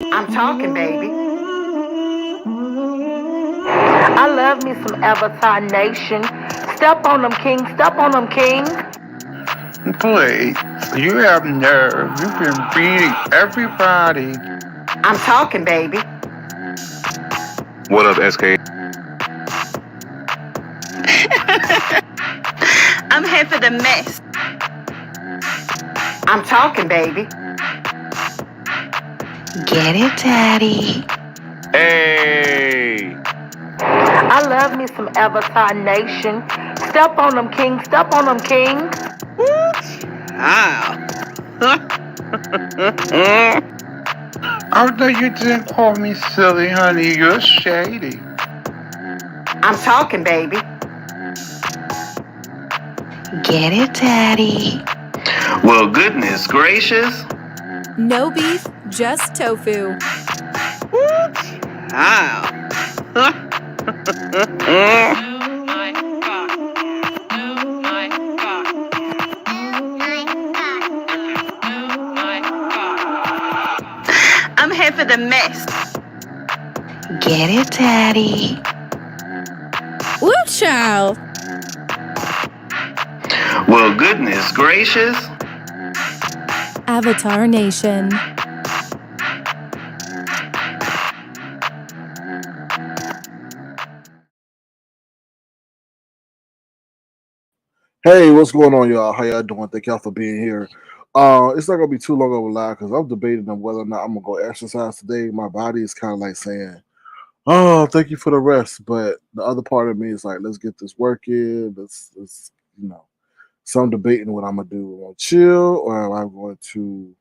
I'm talking, baby. I love me some Avatar Nation. Step on them, king. Step on them, king. Please, you have nerve. You've been beating everybody. I'm talking, baby. What up, SK? I'm here for the mess. I'm talking, baby. Get it, Daddy. Hey! I love me some Avatar Nation. Step on them, king. Step on them, king. Although you didn't call me silly, honey, you're shady. I'm talking, baby. Get it, Daddy. Well, goodness gracious. No beef, just tofu. I'm here for the mess. Get it, Daddy. Woo, child. Well, goodness gracious. Avatar Nation. Hey, what's going on, y'all? How y'all doing? Thank y'all for being here. It's not gonna be too long of a live because I'm debating on whether or not I'm gonna go exercise today. My body is kind of like saying, "Oh, thank you for the rest," but the other part of me is like, "Let's get this work in. Let's, you know." So I'm debating what I'm gonna do. Am I gonna chill or am I going to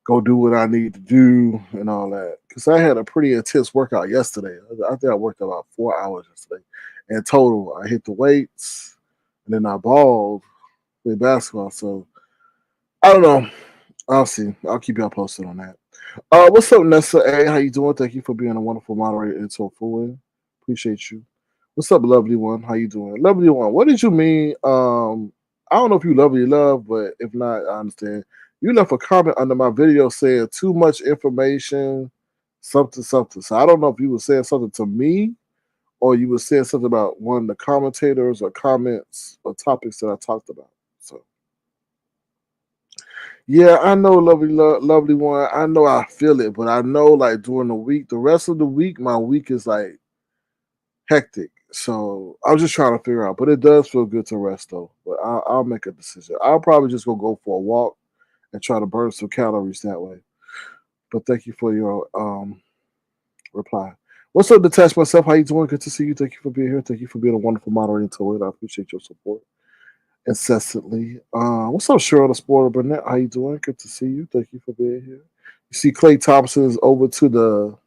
go do what I need to do and all that? Because I had a pretty intense workout yesterday. I think I worked about 4 hours yesterday in total. I hit the weights and then I balled play basketball. So I don't know. I'll see. I'll keep y'all posted on that. What's up, Nessa? Hey, how you doing? Thank you for being a wonderful moderator into full. Appreciate you. What's up, lovely one? How you doing? Lovely one. What did you mean? I don't know if you lovely love, but if not, I understand. You left a comment under my video saying too much information, something, something. So I don't know if you were saying something to me or you were saying something about one of the commentators or comments or topics that I talked about. So yeah, I know, lovely one. I know I feel it, but I know like during the week, the rest of the week, my week is like hectic. So I'm just trying to figure out. But it does feel good to rest though. But I'll make a decision. I'll probably just go for a walk and try to burn some calories that way. But thank you for your reply. What's up, Detach Myself? How you doing? Good to see you. Thank you for being here. Thank you for being a wonderful moderator to it. I appreciate your support incessantly. What's up, Cheryl the Spoiler Burnett? How you doing? Good to see you. Thank you for being here. You see, Clay Thompson is over to the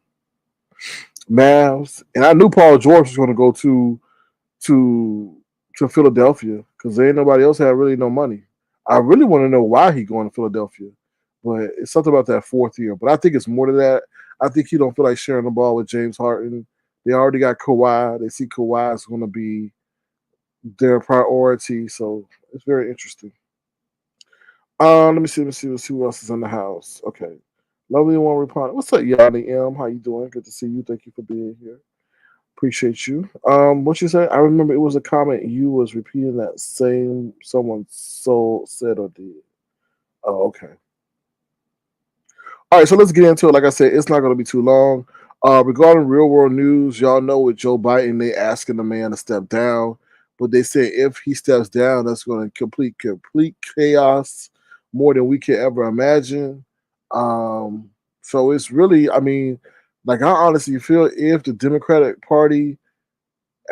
Mavs, and I knew Paul George was going to go to to Philadelphia because there ain't nobody else had really no money. I really want to know why he going to Philadelphia, but it's something about that fourth year. But I think it's more to that. I think he don't feel like sharing the ball with James Harden. They already got Kawhi. They see Kawhi is going to be their priority, so it's very interesting. Let me see who else is in the house. Okay. Lovely one reply. What's up, Yanni M? How you doing? Good to see you. Thank you for being here. Appreciate you. What you say? I remember it was a comment you was repeating that same someone so said or did. Oh, okay. All right, so let's get into it. Like I said, it's not going to be too long. Regarding real world news, y'all know with Joe Biden, they asking the man to step down, but they said if he steps down, that's going to complete chaos more than we can ever imagine. So it's really, I mean, like I honestly feel if the Democratic Party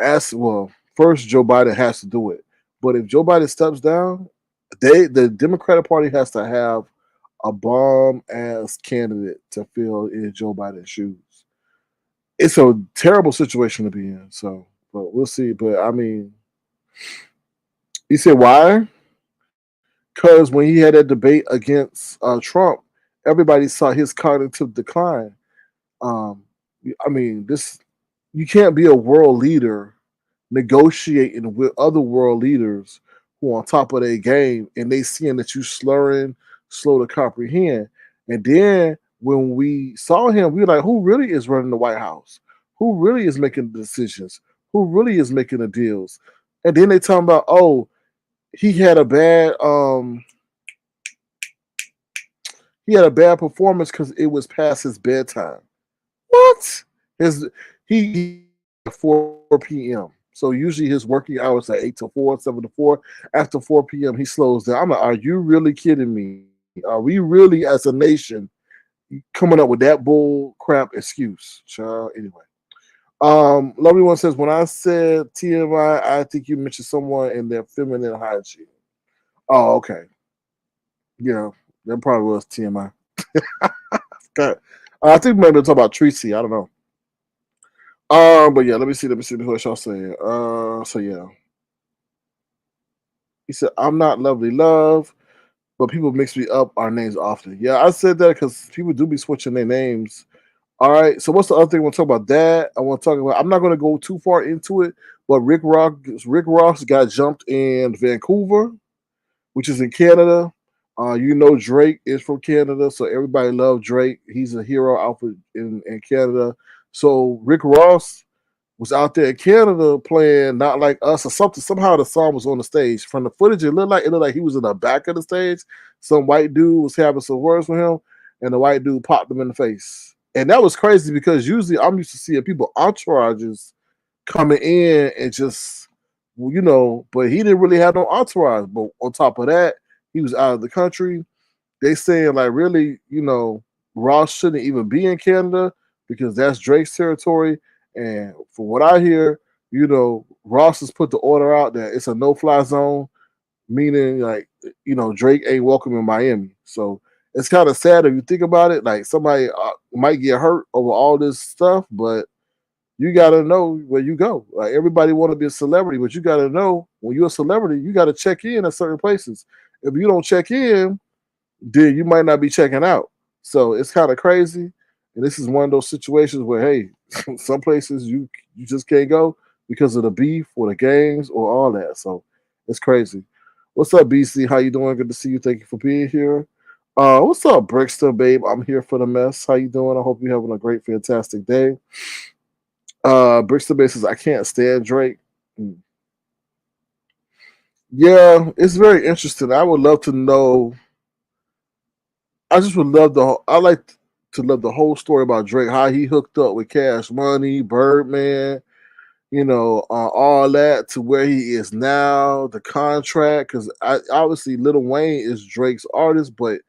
asks, well, first Joe Biden has to do it, but if Joe Biden steps down, the Democratic Party has to have a bomb ass candidate to fill in Joe Biden's shoes. It's a terrible situation to be in. So, but we'll see. But I mean, you said why? Because when he had that debate against Trump, everybody saw his cognitive decline. Um, I mean, this you can't be a world leader negotiating with other world leaders who are on top of their game and they seeing that you slurring, slow to comprehend. And then when we saw him, we were like, who really is running the White House? Who really is making the decisions? Who really is making the deals? And then they talking about, oh, he had a bad performance because it was past his bedtime. What? His he 4 p.m. So usually his working hours are 8 to 4, 7 to 4. After 4 p.m., he slows down. I'm like, are you really kidding me? Are we really as a nation coming up with that bull crap excuse? Child. Anyway. Lovely one says, when I said TMI, I think you mentioned someone in their feminine hygiene. Oh, okay. Yeah, that probably was TMI. God. I think maybe talk about Tracy. I don't know. But yeah, let me see what y'all saying. So yeah, he said, I'm not lovely love, but people mix me up our names often. Yeah, I said that because people do be switching their names. All right. So what's the other thing I want to talk about? That I want to talk about. I'm not going to go too far into it, but Rick Ross got jumped in Vancouver, which is in Canada. You know Drake is from Canada, so everybody loves Drake. He's a hero out in Canada. So Rick Ross was out there in Canada playing Not Like Us or something. Somehow the song was on the stage. From the footage, it looked like he was in the back of the stage. Some white dude was having some words with him, and the white dude popped him in the face. And that was crazy because usually I'm used to seeing people entourages coming in and just, but he didn't really have no entourage. But on top of that, he was out of the country. They saying like really, Ross shouldn't even be in Canada because that's Drake's territory. And from what I hear, Ross has put the order out that it's a no-fly zone, meaning like, Drake ain't welcome in Miami. So it's kind of sad if you think about it. Like somebody might get hurt over all this stuff, but you got to know where you go. Like everybody want to be a celebrity, but you got to know when you're a celebrity, you got to check in at certain places. If you don't check in, then you might not be checking out. So it's kind of crazy. And this is one of those situations where, hey, some places you just can't go because of the beef or the gangs or all that. So it's crazy. What's up, BC? How you doing? Good to see you. Thank you for being here. What's up, Brickster, babe? I'm here for the mess. How you doing? I hope you're having a great, fantastic day. Brickster Babe says, I can't stand Drake. Yeah, it's very interesting. I would love to know. I just would love I like to love the whole story about Drake, how he hooked up with Cash Money, Birdman, all that to where he is now, the contract. Because obviously Lil Wayne is Drake's artist, but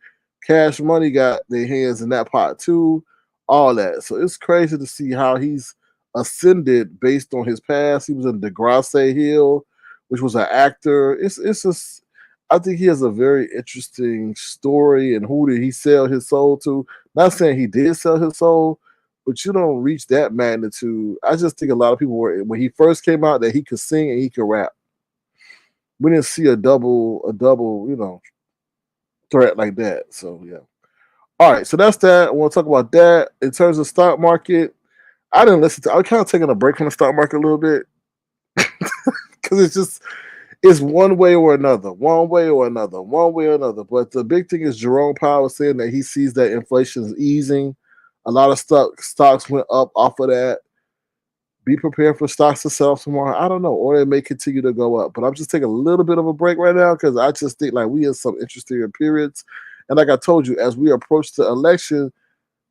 Cash Money got their hands in that pot too, all that. So it's crazy to see how he's ascended based on his past. He was in Degrassi Hill, which was an actor. It's just, I think he has a very interesting story. And who did he sell his soul to? Not saying he did sell his soul, but you don't reach that magnitude. I just think a lot of people were, when he first came out, that he could sing and he could rap. We didn't see a double, threat like that. So yeah. All right, so that's that. I want to talk about that. In terms of stock market, I didn't listen to. I was kind of taking a break from the stock market a little bit because it's one way or another, one way or another, one way or another. But the big thing is Jerome Powell saying that he sees that inflation is easing. A lot of stocks went up off of that. Be prepared for stocks to sell tomorrow. I don't know, or it may continue to go up. But I'm just taking a little bit of a break right now because I just think like we in some interesting periods. And like I told you, as we approach the election,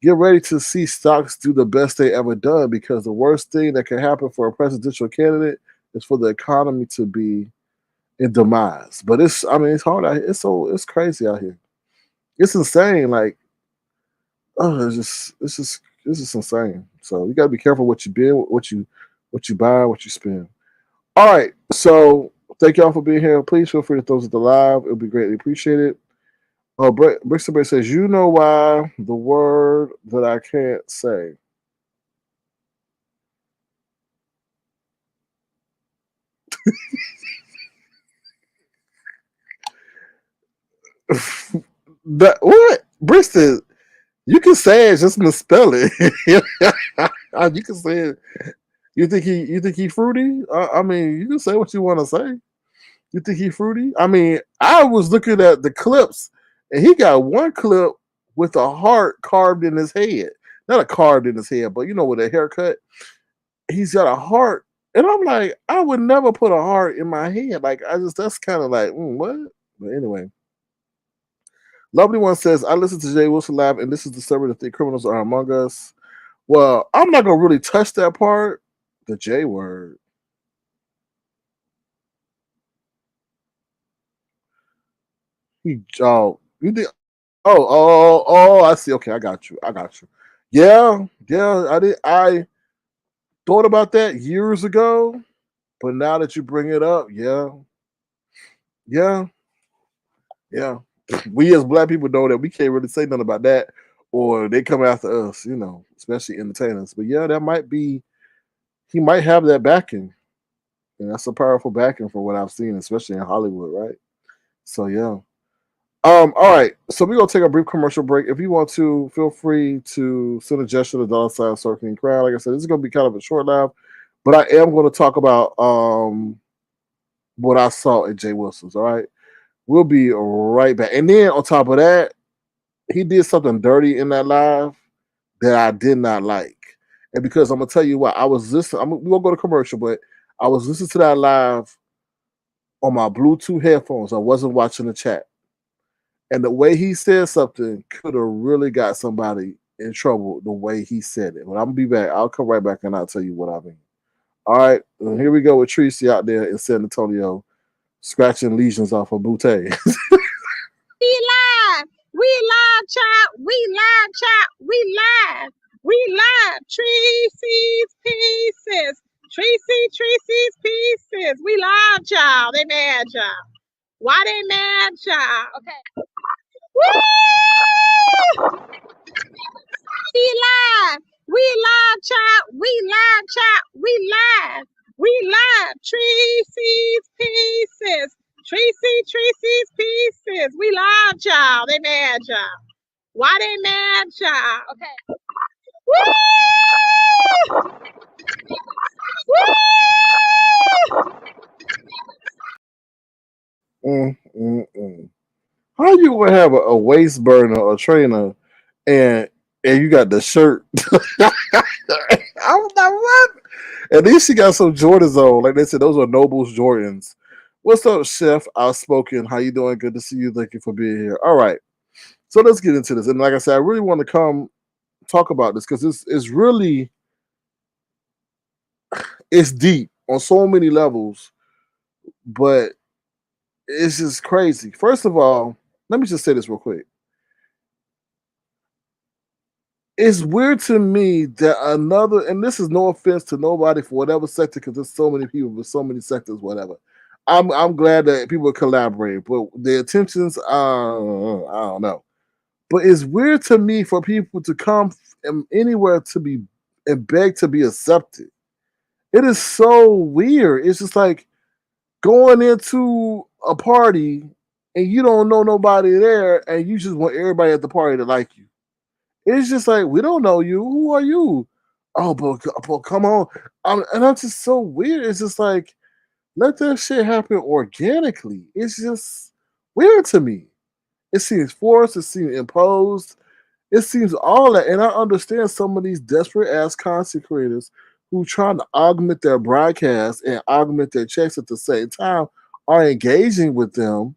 get ready to see stocks do the best they ever done, because the worst thing that can happen for a presidential candidate is for the economy to be in demise. But it's hard out here. It's crazy out here. It's insane. Like, oh, it's just insane. So you gotta be careful what you buy, what you spend. All right. So thank y'all for being here. Please feel free to throw us at the live. It'll be greatly appreciated. Oh, Brixton says, you know why the word that I can't say. What? Brixton, you can say it, just misspell it. You can say it. You think he fruity? I mean, you can say what you want to say. You think he fruity? I mean, I was looking at the clips, and he got one clip with a heart carved in his head. Not a carved in his head, but with a haircut. He's got a heart. And I'm like, I would never put a heart in my head. Like, that's kind of like, what? But anyway. Lovely One says, I listen to Jay Wilson Lab, and this is disturbing to think criminals are among us. Well, I'm not going to really touch that part. The J word. You think, I see. Okay, I got you. Yeah, I thought about that years ago, but now that you bring it up, yeah, yeah. We as black people know that we can't really say nothing about that, or they come after us, especially entertainers. But yeah, that might be. He might have that backing, and that's a powerful backing for what I've seen, especially in Hollywood, right? So yeah. All right. So we're gonna take a brief commercial break. If you want to, feel free to send a gesture to the $sign circling crowd. Like I said, this is gonna be kind of a short live, but I am gonna talk about what I saw at Jay Wilson's. All right. We'll be right back. And then on top of that, he did something dirty in that live that I did not like. And because I'm gonna tell you what, I was listening, we gonna go to commercial, but I was listening to that live on my Bluetooth headphones. I wasn't watching the chat. And the way he said something could have really got somebody in trouble the way he said it. But I'm gonna be back. I'll come right back and I'll tell you what I mean. All right, and here we go with Tracy out there in San Antonio, scratching lesions off of Butte. We live, child. We live, child. We live. We live. Tracy's Pieces. Tracy's Pieces. We live, child. They mad, child. Why they mad, child? Okay. Woo! We live, child. We live, child. We live. We live. Tracy's Pieces. Tracy's Pieces. We live, child. They mad, child. Why they mad, child? Okay. Woo! Woo! How you gonna have a waist burner or trainer and you got the shirt? I'm like, what? At least she got some Jordans on. Like they said, those are Nobles Jordans. What's up, Chef? Outspoken. How you doing? Good to see you. Thank you for being here. All right. So let's get into this. And like I said, I really want to come talk about this because it's really it's deep on so many levels, but it's just crazy. First of all, let me just say this real quick. It's weird to me that and this is no offense to nobody for whatever sector, because there's so many people with so many sectors, whatever. I'm glad that people collaborate, but the intentions, I don't know. But it's weird to me for people to come from anywhere to be and beg to be accepted. It is so weird. It's just like going into a party and you don't know nobody there, and you just want everybody at the party to like you. It's just like, we don't know you. Who are you? Oh, but come on. And I'm just so weird. It's just like, let that shit happen organically. It's just weird to me. It seems forced. It seems imposed. It seems all that. And I understand some of these desperate ass content creators who trying to augment their broadcast and augment their checks at the same time are engaging with them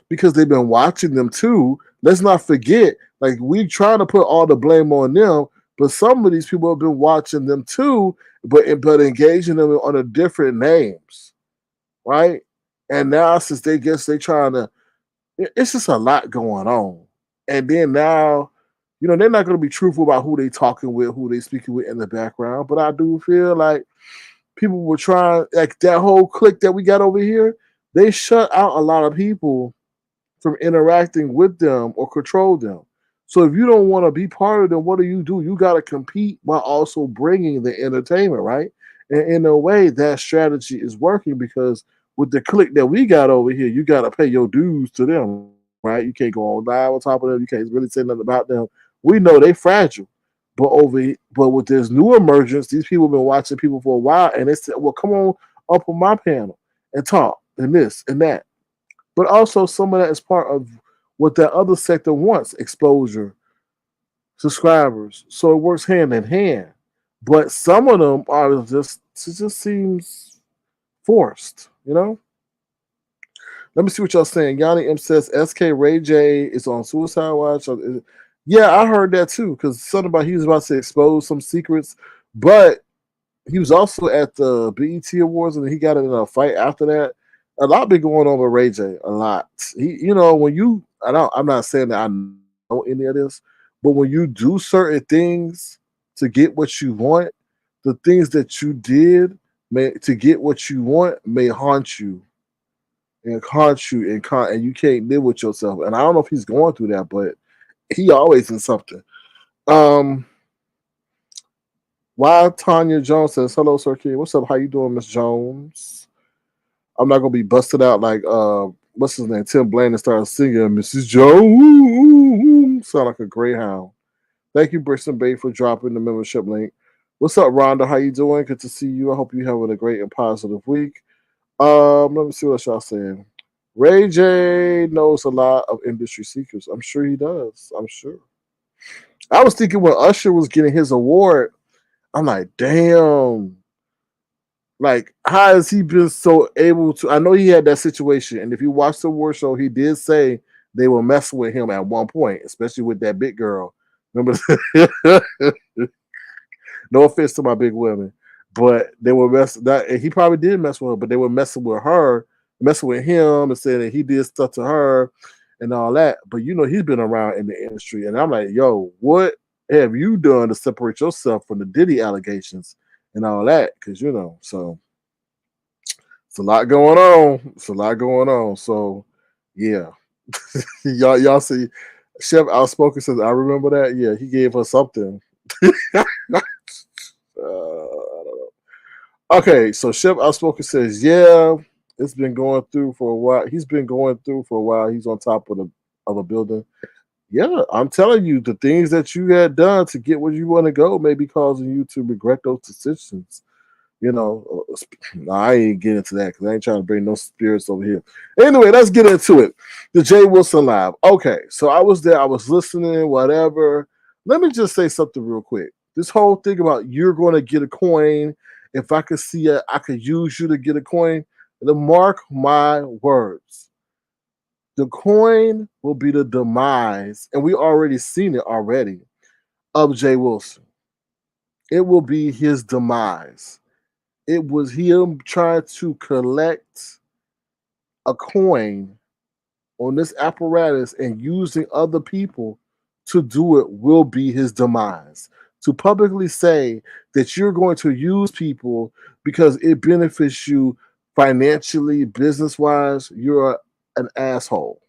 because they've been watching them too. Let's not forget, like, we trying to put all the blame on them, but some of these people have been watching them too, but engaging them under different names, right? And now since they trying to, it's just a lot going on. And then now, they're not going to be truthful about who they talking with, who they speaking with in the background. But I do feel like people were trying, like that whole clique that we got over here, they shut out a lot of people from interacting with them or control them. So if you don't want to be part of them, what do? You got to compete while also bringing the entertainment, right? And in a way, that strategy is working because with the click that we got over here, you got to pay your dues to them, right? You can't go on live on top of them. You can't really say nothing about them. We know they fragile. But with this new emergence, these people have been watching people for a while, and they said, "Well, come on up on my panel and talk and this and that." But also some of that is part of what that other sector wants: exposure, subscribers. So it works hand in hand. But some of them are just it just seems forced, you know? Let me see what y'all saying. Yanni M says SK Ray J is on suicide watch. Yeah, I heard that too, because something about he was about to expose some secrets, but he was also at the BET Awards and he got in a fight after that. A lot been going on with Ray J. A lot. He, when you, I'm not saying that I know any of this, but when you do certain things to get what you want, the things that you did to get what you want may haunt you and haunt you and you can't live with yourself. And I don't know if he's going through that, but he always in something. Um, Why Tanya Jones says, hello, Sir Kid. What's up? How you doing, Miss Jones? I'm not gonna be busted out like what's his name? Tim Blaine and start singing Mrs. Jones. Sound like a greyhound. Thank you, Brixton Bay, for dropping the membership link. What's up, Rhonda? How you doing? Good to see you. I hope you're having a great and positive week. Let me see what y'all saying. Ray J knows a lot of industry secrets. I'm sure he does. I'm sure. I was thinking when Usher was getting his award, I'm like, damn. Like, how has he been so able to? I know he had that situation, and if you watch the award show, he did say they were messing with him at one point, especially with that big girl. Remember? No offense to my big women, but they were messing. That and he probably did mess with her, but they were messing with her, messing with him, and saying that he did stuff to her and all that. But he's been around in the industry, and I'm like, yo, what have you done to separate yourself from the Diddy allegations and all that? Because so it's a lot going on. It's a lot going on. So yeah, y'all see. Chef Outspoken says, I remember that. Yeah, he gave her something. I don't know. Okay, so Chef Outspoken says, yeah, it's been going through for a while. He's been going through for a while. He's on top of a building. Yeah, I'm telling you, the things that you had done to get where you want to go may be causing you to regret those decisions. I ain't getting into that because I ain't trying to bring no spirits over here. Anyway, let's get into it. The Jay Wilson Live. Okay, so I was there, I was listening, whatever. Let me just say something real quick. This whole thing about you're going to get a coin. If I could see it, I could use you to get a coin. Mark my words. The coin will be the demise, and we already seen it already, of Jay Wilson. It will be his demise. It was him trying to collect a coin on this apparatus and using other people to do it will be his demise. To publicly say that you're going to use people because it benefits you financially, business wise, you're an asshole.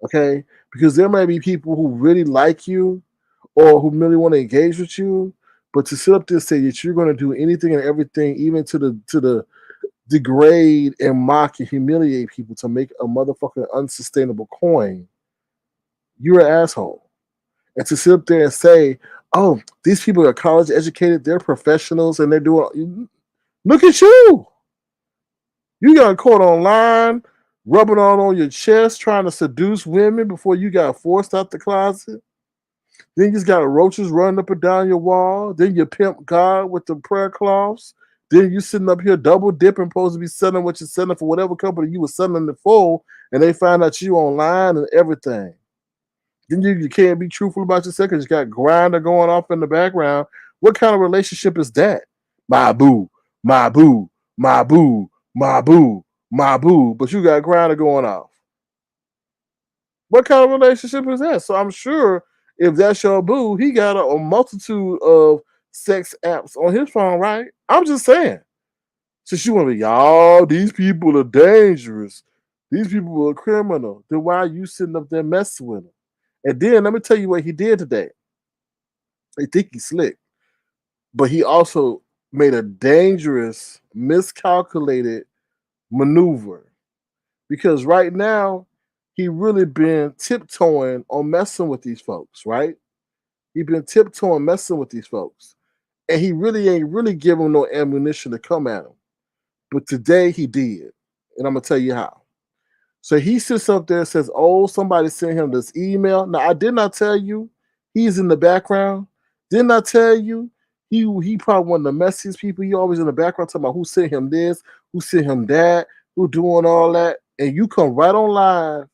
Okay? Because there may be people who really like you or who really want to engage with you, but to sit up there and say that you're going to do anything and everything, even to the degrade and mock and humiliate people to make a motherfucking unsustainable coin, you're an asshole. And to sit up there and say, oh, these people are college educated, they're professionals, and they're doing, look at you. You got caught online, rubbing on your chest, trying to seduce women before you got forced out the closet. Then you just got roaches running up and down your wall. Then you pimp God with the prayer cloths. Then you sitting up here double dipping, supposed to be selling what you're selling for whatever company you were selling it for, and they find out you online and everything. Then you can't be truthful about yourself because you got grinder going off in the background. What kind of relationship is that? My boo, my boo, my boo, my boo, my boo. But you got grinder going off. What kind of relationship is that? So I'm sure if that's your boo, he got a multitude of sex apps on his phone, right? I'm just saying. Since you want to be, y'all, these people are dangerous. These people are criminal. Then why are you sitting up there messing with them? And then let me tell you what he did today. They think he's slick, but he also made a dangerous, miscalculated maneuver. Because right now, he really been tiptoeing on messing with these folks, right? He been tiptoeing messing with these folks. And he really ain't really giving them no ammunition to come at him. But today he did. And I'm gonna tell you how. So he sits up there and says, oh, somebody sent him this email. Now, I did not tell you He's in the background. Didn't I tell you? He probably one of the messiest people. He always in the background talking about who sent him this, who sent him that, who doing all that. And you come right on live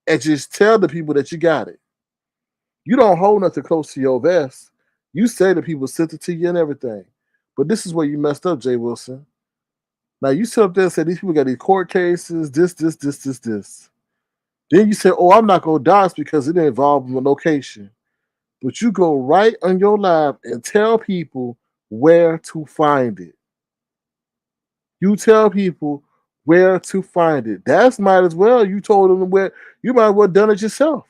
and just tell the people that you got it. You don't hold nothing close to your vest. You say the people sent it to you and everything. But this is where you messed up, Jay Wilson. Now you sit up there and say these people got these court cases, this. Then you say, oh, I'm not gonna dox because it involved a location. But you go right on your live and tell people where to find it. You tell people where to find it. That's might as well. You told them where you might as well done it yourself.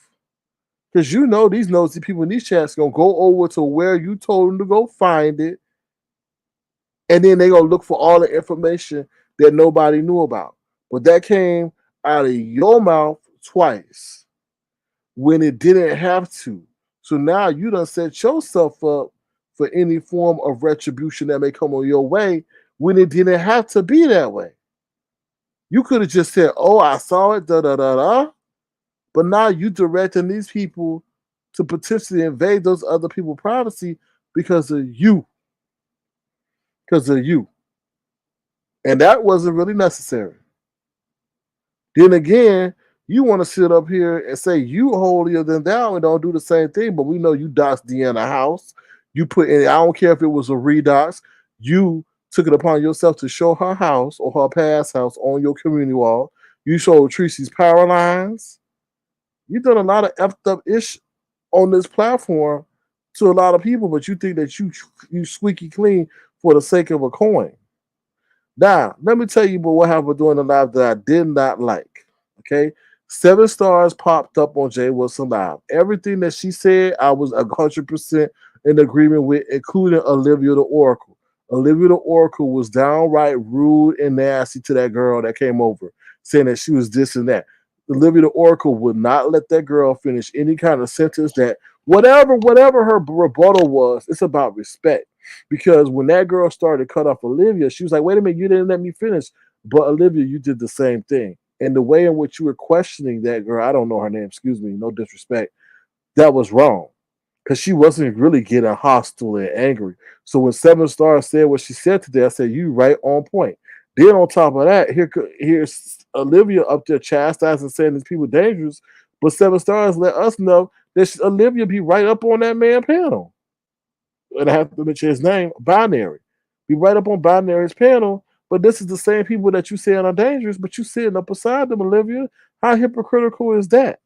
Because you know these nosy people in these chats gonna go over to where you told them to go find it, and then they gonna look for all the information that nobody knew about. But that came out of your mouth twice when it didn't have to. So now you done set yourself up for any form of retribution that may come on your way when it didn't have to be that way. You could have just said, oh, I saw it, da da da da. But now you directing these people to potentially invade those other people's privacy because of you. Because of you. And that wasn't really necessary. Then again, you want to sit up here and say you holier than thou and don't do the same thing, but we know you doxed Deanna House. You put in, I don't care if it was a redox, you took it upon yourself to show her house or her past house on your community wall. You showed Tracy's power lines. You've done a lot of effed up ish on this platform to a lot of people, but you think that you squeaky clean for the sake of a coin. Now, let me tell you about what happened during the live that I did not like. Okay. 7 stars popped up on Jay Wilson Live. Everything that she said, I was 100% in agreement with, including Olivia the Oracle. Olivia the Oracle was downright rude and nasty to that girl that came over, saying that she was this and that. Olivia the Oracle would not let that girl finish any kind of sentence that whatever her rebuttal was, it's about respect. Because when that girl started to cut off Olivia, she was like, wait a minute, you didn't let me finish. But Olivia, you did the same thing. And the way in which you were questioning that girl, I don't know her name, excuse me, no disrespect, that was wrong. Because she wasn't really getting hostile and angry. So when 7 stars said what she said today, I said, you right on point. Then on top of that, here's Olivia up there chastising, saying these people dangerous. But 7 stars let us know that Olivia be right up on that man panel. And I have to mention his name, Binary. Be right up on Binary's panel, but this is the same people that you saying are dangerous, but you sitting up beside them, Olivia. How hypocritical is that?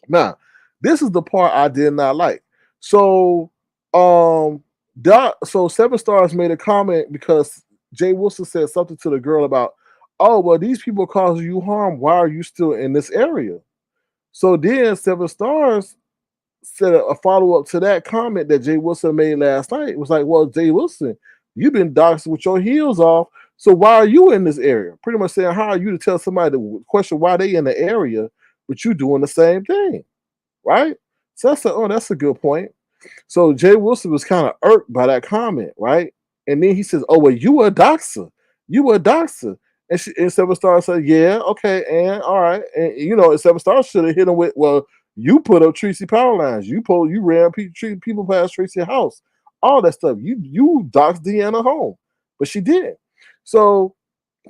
Now, this is the part I did not like. So, so 7 stars made a comment because Jay Wilson said something to the girl about, oh, well, these people causing you harm. Why are you still in this area? So then 7 stars said a follow up to that comment that Jay Wilson made last night. It was like, well, Jay Wilson, you've been doxxed with your heels off. So why are you in this area? Pretty much saying, how are you to tell somebody to question why they in the area, but you doing the same thing, right? So that's that's a good point. So Jay Wilson was kind of irked by that comment, right? And then he says, "Oh well, you a doxer, you a doxer." And 7 stars said, "Yeah, okay, and all right." And and 7 stars should have hit him with, "Well, you put up Tracy power lines, you ran people past Tracy house, all that stuff. You doxed Deanna home, but she did." So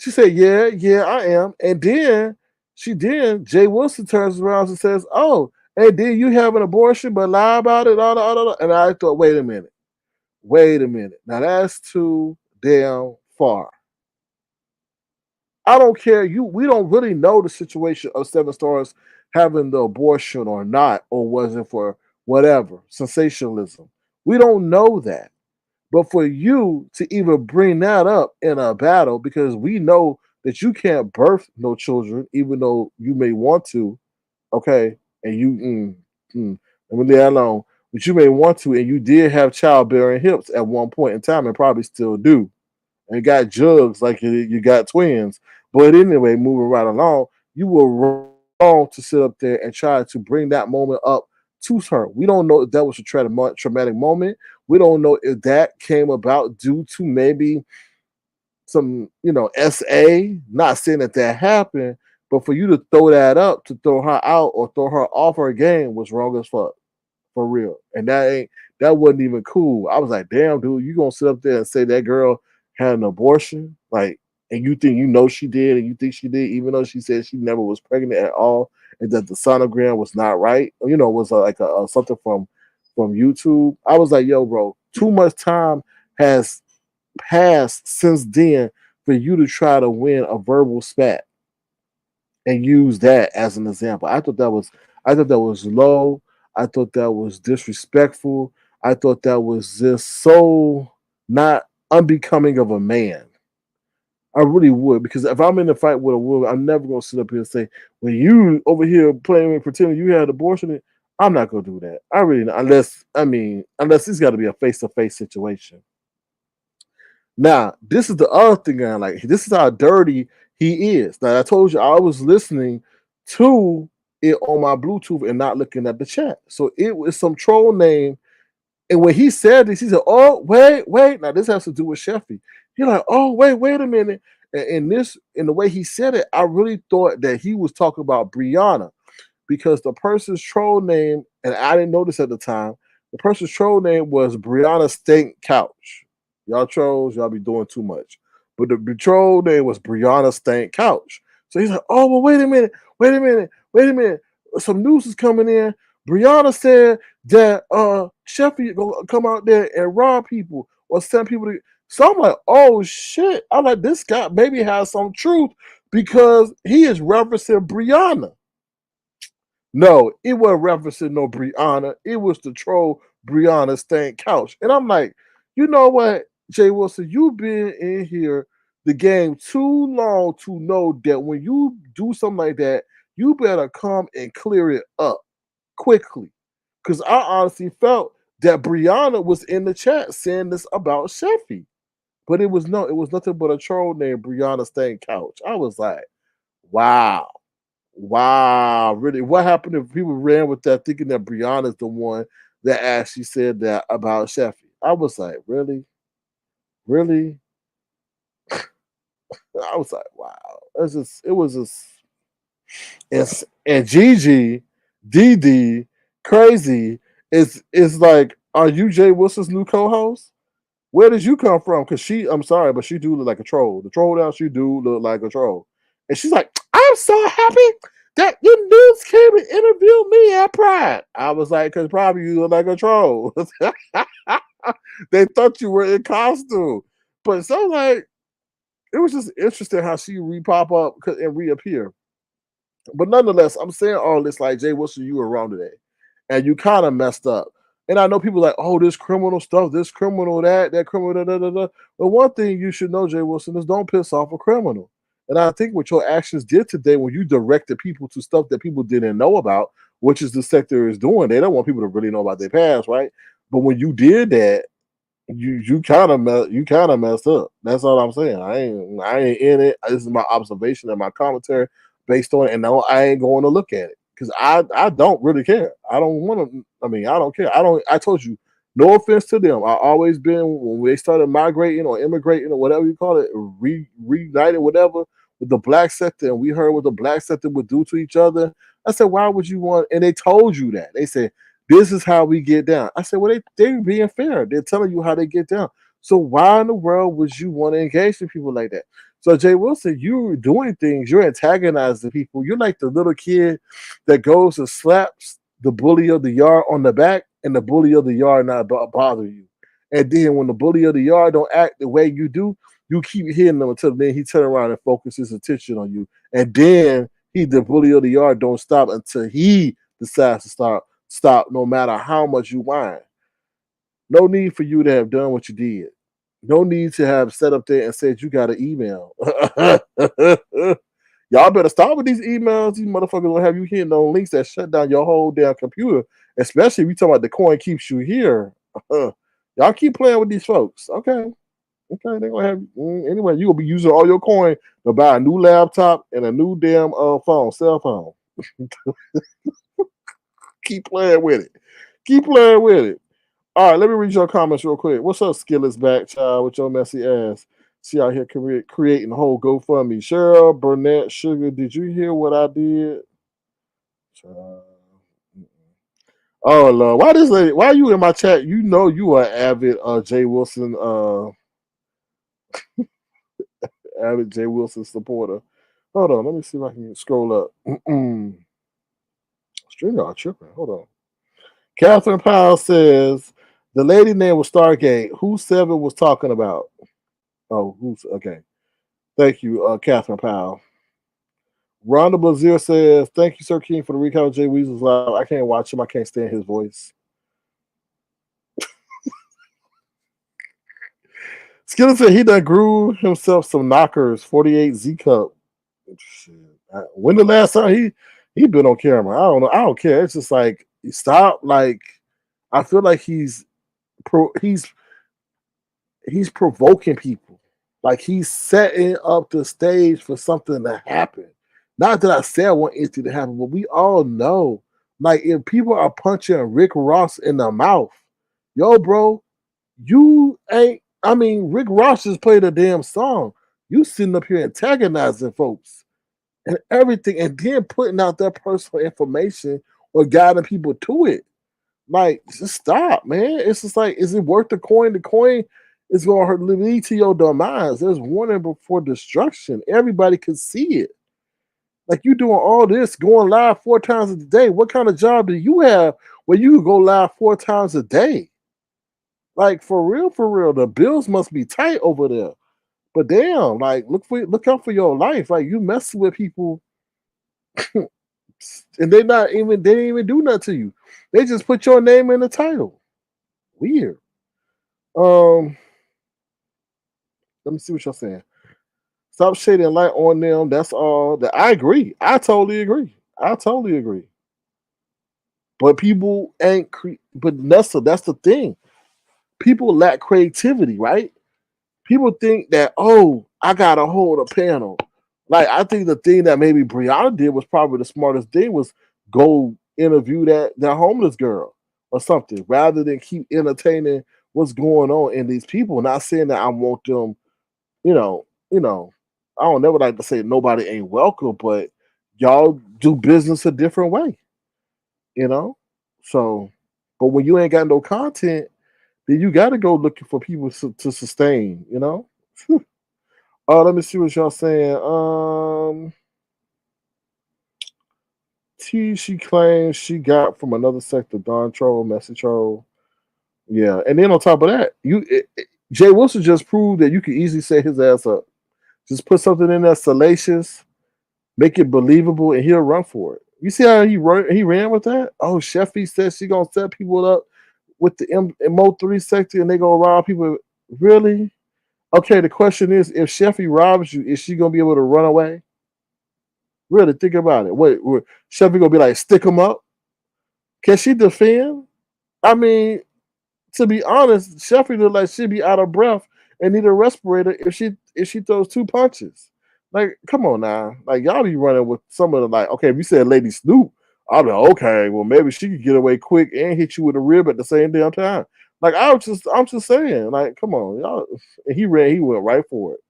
she said, "Yeah, I am." And then Jay Wilson turns around and says, "Oh, and then you have an abortion, but lie about it, all. And I thought, wait a minute. Now that's too damn far. I don't care. We don't really know the situation of 7 stars having the abortion or not, or was it for whatever sensationalism. We don't know that. But for you to even bring that up in a battle, because we know that you can't birth no children, even though you may want to, okay, and let me leave that alone. But you may want to, and you did have childbearing hips at one point in time, and probably still do, and got jugs like you got twins. But anyway, moving right along, you were wrong to sit up there and try to bring that moment up to her. We don't know if that was a traumatic moment. We don't know if that came about due to maybe some, SA. Not saying that happened, But for you to throw that up to throw her out or throw her off her game was wrong as fuck. For real. And that wasn't even cool. I was like, damn, dude, you gonna sit up there and say that girl had an abortion? Like, and you think you know she did and you think she did, even though she said she never was pregnant at all, and that the sonogram was not right, was like something from YouTube. I was like, yo, bro, too much time has passed since then for you to try to win a verbal spat and use that as an example. I thought that was low. I thought that was disrespectful. I thought that was just so not unbecoming of a man. I really would, because if I'm in a fight with a woman, I'm never gonna sit up here and say, "When you over here playing pretending you had abortion," I'm not gonna do that. I really not, unless it's got to be a face to face situation. Now, this is the other thing I like. This is how dirty he is. Now, I told you I was listening to it on my Bluetooth and not looking at the chat. So it was some troll name. And when he said this, he said, "Oh, wait, wait." Now, this has to do with Sheffy. He's like, "Oh, wait a minute." And in the way he said it, I really thought that he was talking about Brianna, because the person's troll name, and I didn't notice at the time, the person's troll name was Brianna Stank Couch. Y'all trolls, y'all be doing too much. But the troll name was Brianna Stank Couch. So he's like, "Oh, well, wait a minute. Some news is coming in. Brianna said that Sheffield gonna come out there and rob people or send people to." So I'm like, "Oh shit." I'm like, this guy maybe has some truth because he is referencing Brianna. No, it wasn't referencing no Brianna. It was the troll Brianna Stank Couch. And I'm like, you know what, Jay Wilson, you've been in here the game too long to know that when you do something like that, you better come and clear it up quickly. Because I honestly felt that Brianna was in the chat saying this about Sheffy. But it was nothing but a troll named Brianna Stank Couch. I was like, wow. Wow, really? What happened if people ran with that thinking that Brianna's the one that actually said that about Sheffy? I was like, really? Really? I was like, wow. It was just and Gigi, DD, crazy. Is like, are you Jay Wilson's new co-host? Where did you come from? Because I'm sorry, but she do look like a troll. The troll down, she do look like a troll. And she's like, "I'm so happy that you news came and interviewed me at Pride." I was like, because probably you look like a troll. They thought you were in costume. But so like, it was just interesting how she re-pop up and reappear. But nonetheless, I'm saying all this like, Jay Wilson, you were wrong today. And you kind of messed up. And I know people like, "Oh, this criminal stuff, this criminal, that criminal, da, da, da, da." But one thing you should know, Jay Wilson, is don't piss off a criminal. And I think what your actions did today when you directed people to stuff that people didn't know about, which is the sector is doing, they don't want people to really know about their past, right? But when you did that, you kind of messed up. That's all I'm saying. I ain't in it. This is my observation and my commentary based on it, and no, I ain't going to look at it because I don't really care. I don't want to. I mean, I don't care. I don't. I told you, no offense to them. I always been when they started migrating or immigrating or whatever you call it, reuniting whatever with the black sector, and we heard what the black sector would do to each other. I said, why would you want? And they told you that. They said, this is how we get down. I said, well, they're being fair. They're telling you how they get down. So why in the world would you want to engage with people like that? So Jay Wilson, you're doing things. You're antagonizing people. You're like the little kid that goes and slaps the bully of the yard on the back, and the bully of the yard not bother you. And then when the bully of the yard don't act the way you do, you keep hitting them until then he turn around and focus his attention on you. And then the bully of the yard don't stop until he decides to stop no matter how much you whine. No need for you to have done what you did. No need to have set up there and said you got an email. Y'all better stop with these emails. These motherfuckers will have you hitting on links that shut down your whole damn computer. Especially if you talking about the coin keeps you here. Y'all keep playing with these folks. Okay. Okay, they're gonna have anyway. You gonna be using all your coin to buy a new laptop and a new damn cell phone. Keep playing with it. Keep playing with it. All right, let me read your comments real quick. What's up, Skillet's back, child, with your messy ass? She out here creating a whole GoFundMe. Cheryl Burnett Sugar, did you hear what I did? Child. Oh Lord, why this lady? Why you in my chat? You know you are avid Jay Wilson, avid Jay Wilson supporter. Hold on, let me see if I can scroll up. String are tripping. Hold on. Catherine Powell says the lady name was Stargate. Who Seven was talking about? Oh, who's okay? Thank you, Catherine Powell. Rhonda Blazier says, "Thank you, Sir King, for the recount of Jay Weasel's live. I can't watch him. I can't stand his voice." Skiller said he done grew himself some knockers. 48 Z cup. Shit. When the last time he been on camera? I don't know. I don't care. It's just like stop. Like I feel like he's provoking people. Like he's setting up the stage for something to happen. Not that I said I want anything to happen, but we all know. Like if people are punching Rick Ross in the mouth, yo, bro, you ain't. I mean, Rick Ross just played a damn song. You sitting up here antagonizing folks and everything, and then putting out their personal information or guiding people to it. Like, just stop, man. It's just like, is it worth the coin? The coin is going to lead to your demise. There's warning before destruction. Everybody can see it. Like, you doing all this, going live 4 times a day. What kind of job do you have where you go live 4 times a day? Like, for real, the bills must be tight over there. But damn, like, look out for your life. Like, you messing with people, and they didn't even do nothing to you. They just put your name in the title. Weird. Um, let me see what y'all saying. Stop shedding light on them. That's all. That I agree. I totally agree. I totally agree. But people ain't. But that's the thing. People lack creativity, right? People think that I gotta hold a panel. Like I think the thing that maybe Brianna did was probably the smartest thing was go interview that homeless girl or something rather than keep entertaining what's going on in these people. Not saying that I want them, you know, I don't never like to say nobody ain't welcome, but y'all do business a different way, you know. So, but when you ain't got no content, then you got to go looking for people to sustain, you know. Let me see what y'all saying. She claims she got from another sector, Don Troll, Messy Troll. Yeah, and then on top of that, Jay Wilson just proved that you can easily set his ass up. Just put something in there salacious, make it believable, and he'll run for it. You see how he ran with that? Oh, Sheffy says she gonna set people up with the MO3 sector and they gonna rob people. Really? Okay, the question is, if Sheffy robs you, is she gonna be able to run away? Really, think about it. Wait, Sheffy gonna be like, stick him up? Can she defend? I mean, to be honest, Sheffield look like she'd be out of breath and need a respirator if she throws 2 punches. Like, come on now. Like y'all be running with some of the like, okay, if you said Lady Snoop, I'll be like, okay, well maybe she could get away quick and hit you with a rib at the same damn time. Like I'm just saying, like, come on, y'all. And he went right for it.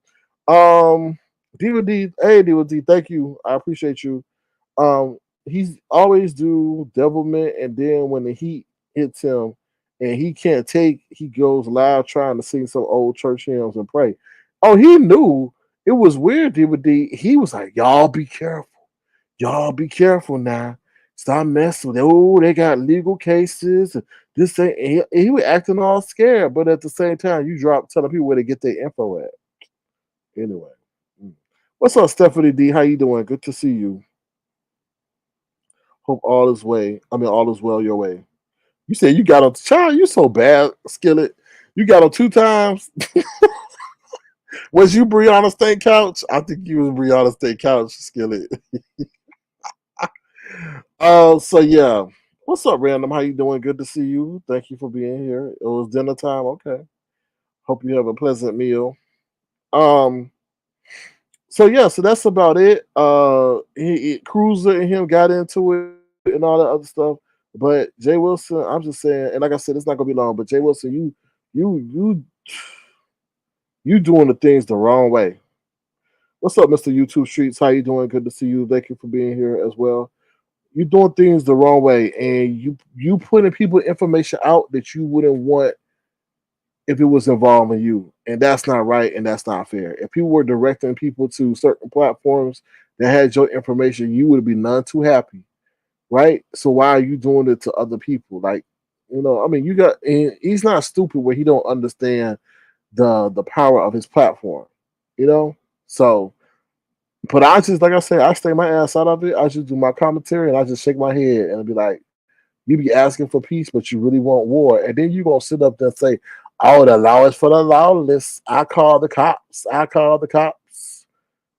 DVD, hey DVD, thank you. I appreciate you. He's always do devilment, and then when the heat hits him and he can't take, he goes live trying to sing some old church hymns and pray. Oh, he knew it was weird, DVD. He was like, y'all be careful. Y'all be careful now. Stop messing with it. Oh, they got legal cases. This ain't he was acting all scared, but at the same time, you drop telling people where to get their info at. Anyway. What's up, Stephanie D? How you doing? Good to see you. Hope all is way. I mean, all is well your way. You said you got on child. You so bad, Skillet. You got on 2 times. Was you Brianna State Couch? I think you was Brianna State Couch, Skillet. So yeah. What's up, Random? How you doing? Good to see you. Thank you for being here. It was dinner time. Okay. Hope you have a pleasant meal. Um. So yeah. So that's about it. Cruiser and him got into it and all that other stuff. But Jay Wilson, I'm just saying, and like I said, it's not gonna be long. But Jay Wilson, you You doing the things the wrong way. What's up, Mr. YouTube Streets? How you doing? Good to see you. Thank you for being here as well. You doing things the wrong way, and you putting people information out that you wouldn't want if it was involving you, and that's not right, and that's not fair. If people were directing people to certain platforms that had your information, you would be none too happy, right? So why are you doing it to other people? Like, I mean, you got. And he's not stupid where he don't understand the power of his platform, you know. So, but I just like I said, I stay my ass out of it. I just do my commentary and I just shake my head and be like, you be asking for peace, but you really want war. And then you gonna sit up there and say, "Oh, the law is for the lawless. I call the cops. I call the cops."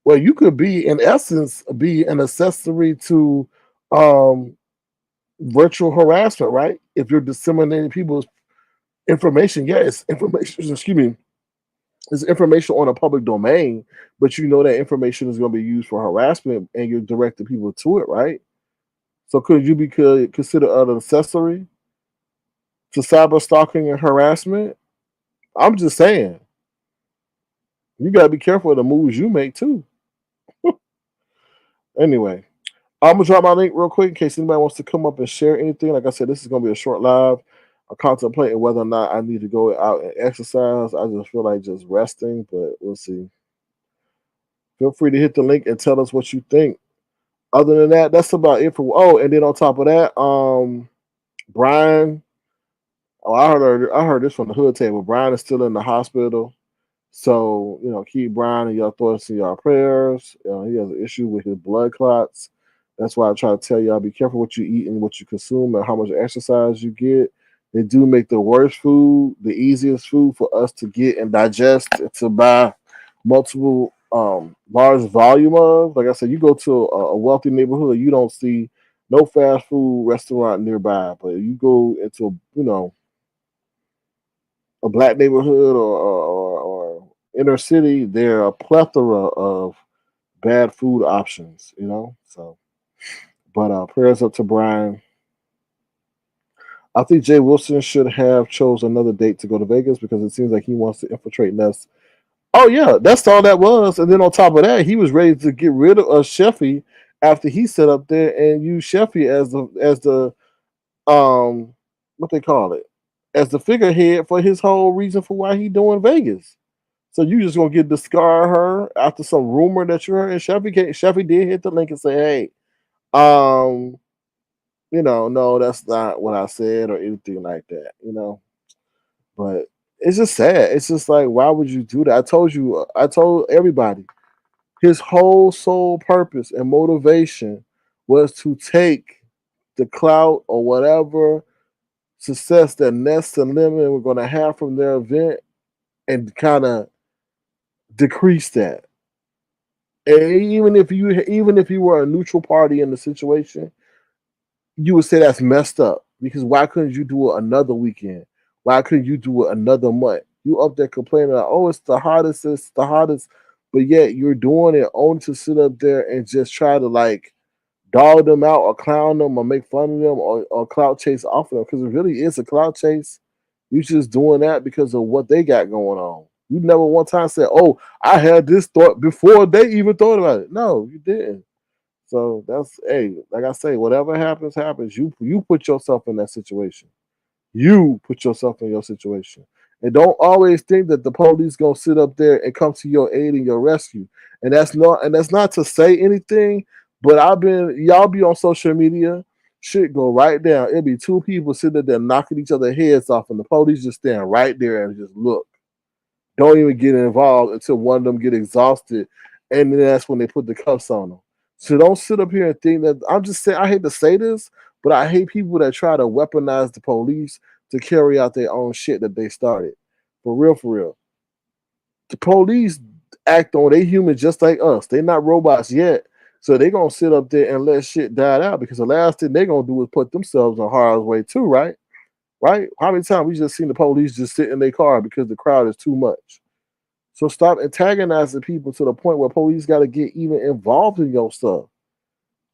Well, you could be, in essence, be an accessory to um, virtual harassment, right? If you're disseminating people's information, yeah, it's information. Excuse me, it's information on a public domain, but you know that information is going to be used for harassment, and you're directing people to it, right? So could you be considered an accessory to cyber stalking and harassment? I'm just saying, you gotta be careful of the moves you make too. Anyway, I'm gonna drop my link real quick in case anybody wants to come up and share anything. Like I said, this is gonna be a short live. I'm contemplating whether or not I need to go out and exercise. I just feel like just resting, but we'll see. Feel free to hit the link and tell us what you think. Other than that, that's about it for. Oh, and then on top of that, Brian. Oh, I heard this from the hood table. Brian is still in the hospital. So, keep Brian in your thoughts and your prayers. He has an issue with his blood clots. That's why I try to tell y'all be careful what you eat and what you consume and how much exercise you get. They do make the worst food the easiest food for us to get and digest and to buy multiple large volume of. Like I said, you go to a wealthy neighborhood, you don't see no fast food restaurant nearby. But you go into, a black neighborhood or inner city, there are a plethora of bad food options. So, but prayers up to Brian. I think Jay Wilson should have chose another date to go to Vegas because it seems like he wants to infiltrate Ness. Oh yeah, that's all that was. And then on top of that, he was ready to get rid of Sheffy after he set up there and used Sheffy as the what they call it, as the figurehead for his whole reason for why he doing Vegas. So you just gonna get discard her after some rumor that you heard. And Sheffy did hit the link and say, "Hey, um, no, that's not what I said or anything like that." But it's just sad. It's just like, why would you do that? I told you, I told everybody, his whole sole purpose and motivation was to take the clout or whatever success that Ness and Lemon were gonna have from their event and kind of decrease that. And even if you were a neutral party in the situation, you would say that's messed up because why couldn't you do it another weekend? Why couldn't you do it another month? You up there complaining like, oh, it's the hottest, but yet you're doing it only to sit up there and just try to like dog them out or clown them or make fun of them or clout chase off of them because it really is a clout chase. You just doing that because of what they got going on. You never one time said, "Oh, I had this thought before they even thought about it." No, you didn't. So that's hey, like I say, whatever happens, happens. You put yourself in that situation. You put yourself in your situation. And don't always think that the police gonna sit up there and come to your aid and your rescue. And that's not to say anything, but y'all be on social media, shit go right down. It'll be two people sitting there knocking each other heads off, and the police just stand right there and just look. Don't even get involved until one of them get exhausted, and then that's when they put the cuffs on them. So don't sit up here and think that I'm just saying. I hate to say this, but I hate people that try to weaponize the police to carry out their own shit that they started. For real, for real. The police act on they human just like us. They not robots yet. So they gonna sit up there and let shit die out because the last thing they gonna do is put themselves in harm's way too, right? Right? How many times we just seen the police just sit in their car because the crowd is too much? So stop antagonizing people to the point where police got to get even involved in your stuff.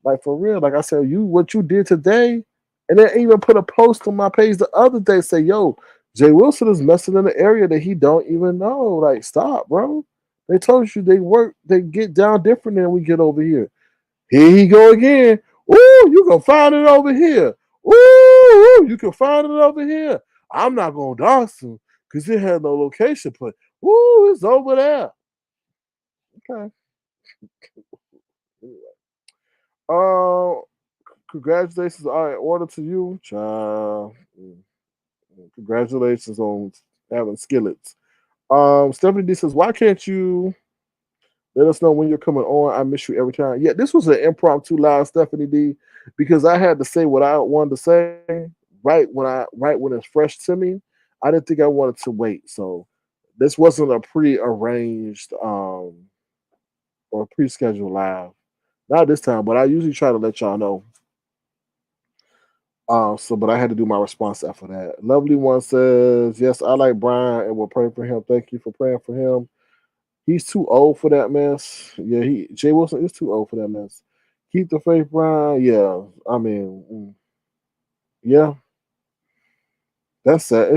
Like for real, like I said, what you did today, and then even put a post on my page the other day say, "Yo, Jay Wilson is messing in an area that he don't even know. Like, stop, bro. They told you they get down different than we get over here. Here he go again. Ooh, you can find it over here. Ooh, you can find it over here. I'm not gonna dox him because it had no location, but ooh, it's over there. Okay. Uh, congratulations are in order to you, child. Congratulations on having skillets. Stephanie D says, why can't you let us know when you're coming on? I miss you every time. Yeah, this was an impromptu live, Stephanie D, because I had to say what I wanted to say right when it's fresh to me. I didn't think I wanted to wait. So this wasn't a pre-arranged or pre-scheduled live. Not this time, but I usually try to let y'all know. But I had to do my response after that. Lovely one says, yes, I like Brian and will pray for him. Thank you for praying for him. He's too old for that mess. Yeah, Jay Wilson is too old for that mess. Keep the faith, Brian. Yeah, I mean, yeah, that's that.